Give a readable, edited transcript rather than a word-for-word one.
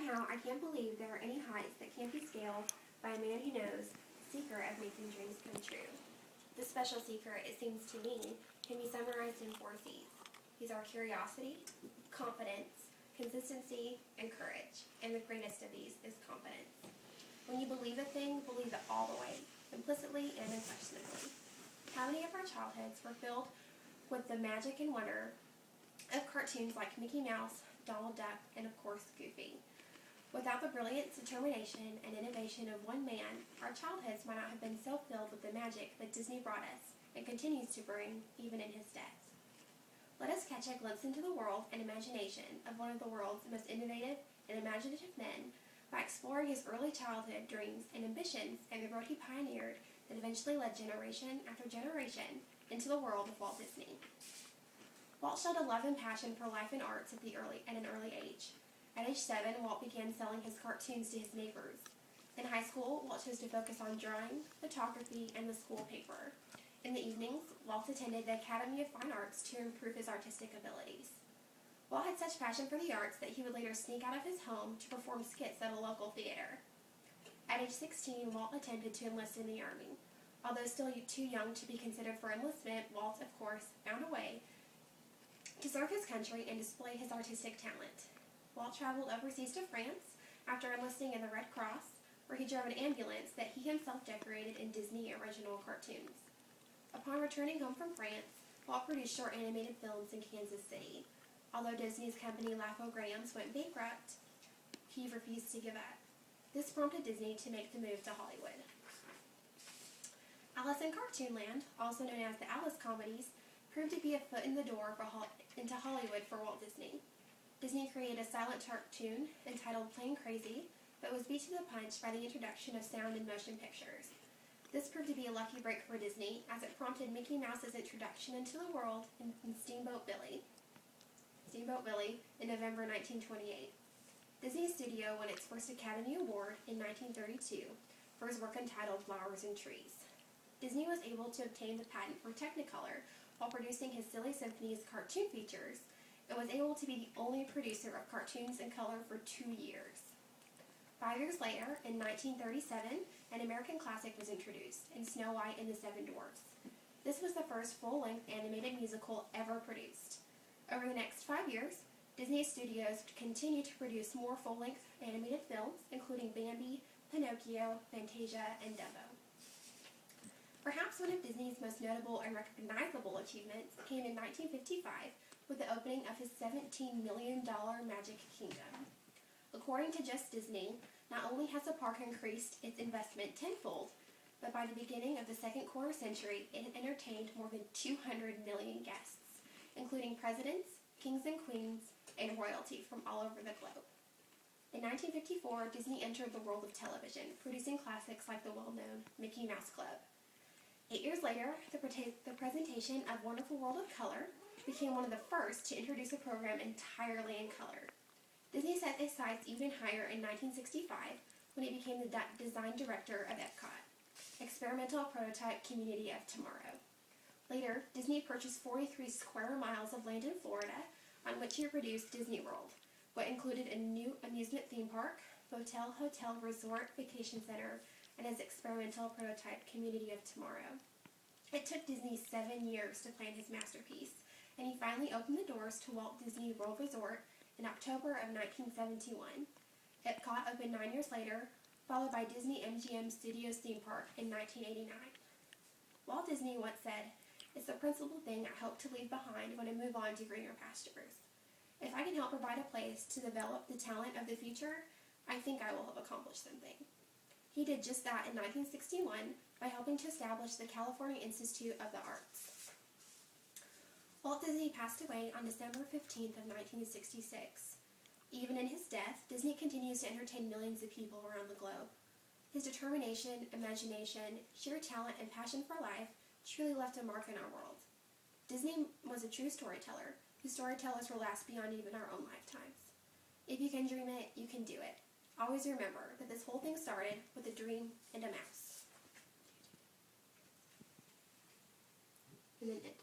Somehow, I can't believe there are any heights that can't be scaled by a man who knows the secret of making dreams come true. This special secret, it seems to me, can be summarized in 4 C's. These are curiosity, confidence, consistency, and courage. And the greatest of these is confidence. When you believe a thing, believe it all the way, implicitly and unquestionably. How many of our childhoods were filled with the magic and wonder of cartoons like Mickey Mouse, Donald Duck, and of course Goofy? Without the brilliance, determination, and innovation of one man, our childhoods might not have been so filled with the magic that Disney brought us and continues to bring even in his death. Let us catch a glimpse into the world and imagination of one of the world's most innovative and imaginative men by exploring his early childhood dreams and ambitions and the road he pioneered that eventually led generation after generation into the world of Walt Disney. Walt showed a love and passion for life and arts at an early age. At age 7, Walt began selling his cartoons to his neighbors. In high school, Walt chose to focus on drawing, photography, and the school paper. In the evenings, Walt attended the Academy of Fine Arts to improve his artistic abilities. Walt had such passion for the arts that he would later sneak out of his home to perform skits at a local theater. At age 16, Walt attempted to enlist in the Army. Although still too young to be considered for enlistment, Walt, of course, found a way to serve his country and display his artistic talent. Walt traveled overseas to France after enlisting in the Red Cross, where he drove an ambulance that he himself decorated in Disney original cartoons. Upon returning home from France, Walt produced short animated films in Kansas City. Although Disney's company Laugh-O-Grams went bankrupt, he refused to give up. This prompted Disney to make the move to Hollywood. Alice in Cartoonland, also known as the Alice Comedies, proved to be a foot in the door into Hollywood for Walt Disney. Disney created a silent cartoon entitled Plain Crazy, but was beat to the punch by the introduction of sound and motion pictures. This proved to be a lucky break for Disney, as it prompted Mickey Mouse's introduction into the world in Steamboat Willie in November 1928. Disney Studio won its first Academy Award in 1932 for his work entitled Flowers and Trees. Disney was able to obtain the patent for Technicolor while producing his Silly Symphonies cartoon features, and was able to be the only producer of cartoons in color for 2 years. 5 years later, in 1937, an American classic was introduced in Snow White and the Seven Dwarfs. This was the first full-length animated musical ever produced. Over the next 5 years, Disney Studios continued to produce more full-length animated films, including Bambi, Pinocchio, Fantasia, and Dumbo. Perhaps one of Disney's most notable and recognizable achievements came in 1955 with the opening of his $17 million Magic Kingdom. According to Just Disney, not only has the park increased its investment tenfold, but by the beginning of the second quarter century, it entertained more than 200 million guests, including presidents, kings and queens, and royalty from all over the globe. In 1954, Disney entered the world of television, producing classics like the well-known Mickey Mouse Club. 8 years later, the presentation of Wonderful World of Color became one of the first to introduce a program entirely in color. Disney set its sights even higher in 1965 when he became the design director of Epcot, experimental prototype community of tomorrow. Later, Disney purchased 43 square miles of land in Florida on which he produced Disney World, what included a new amusement theme park, motel, hotel, resort, vacation center, and his experimental prototype community of tomorrow. It took Disney 7 years to plan his masterpiece, and he finally opened the doors to Walt Disney World Resort in October of 1971. Epcot opened 9 years later, followed by Disney MGM Studios theme park in 1989. Walt Disney once said, "It's the principal thing I hope to leave behind when I move on to greener pastures. If I can help provide a place to develop the talent of the future, I think I will have accomplished something." He did just that in 1961 by helping to establish the California Institute of the Arts. Walt Disney passed away on December 15th of 1966. Even in his death, Disney continues to entertain millions of people around the globe. His determination, imagination, sheer talent, and passion for life truly left a mark in our world. Disney was a true storyteller, whose storytellers will last beyond even our own lifetimes. If you can dream it, you can do it. Always remember that this whole thing started with a dream and a mouse. And then it.